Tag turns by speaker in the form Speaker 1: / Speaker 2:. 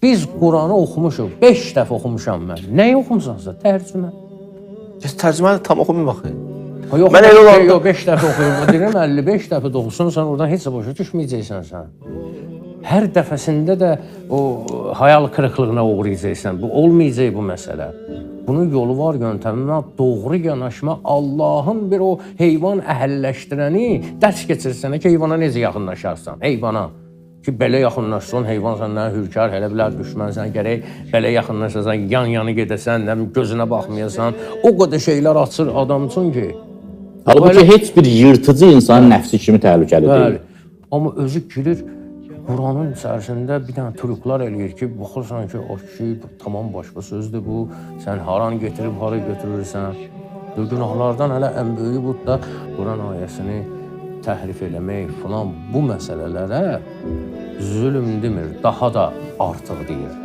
Speaker 1: Biz Quranı oxumuşuq. 5 dəfə oxumuşam mən. Nəyi oxumusansa? Tərcümə.
Speaker 2: Tərcüməni tam oxumayın baxın.
Speaker 1: Yox,
Speaker 2: Mən elə olanda-
Speaker 1: yox, 5 dəfə oxuyuram. Deyirəm 55 dəfə də oxusunsan, oradan heç də başa düşməyəcəksən sən. Hər dəfəsində də o hayal kırıklığına uğrayacaqsan. Bu olmayacaq bu məsələ. Bunun yolu var, yöntəmi var. Doğru yanaşma, Allahın bir o heyvan əhəlləşdirəni dərs keçirsənə ki, heyvana necə yaxınlaşarsan, heyvana. Ki, belə yaxınlaşsan, heyvan səndən hürkər, elə bilər düşmən sən gərək belə yaxınlaşasan, yan-yanı gedəsən, gözünə baxmayasan. O qədər şeylər açır adam üçün ki.
Speaker 3: Halbuki heç bir yırtıcı insanın nəfsi kimi təhlükəli deyil.
Speaker 1: Bəli. Amma özü girir, Quranın içərisində bir dənə trüklar eləyir ki, baxırsan ki, o kişi tamam başqa sözdür bu, sən haran getirib, hara götürürsən. Bu günahlardan hələ ən böyüyü bu da Quran ayəsini təhrif eləmək falan bu məsələlərə zülm demir, daha da artıq deyir.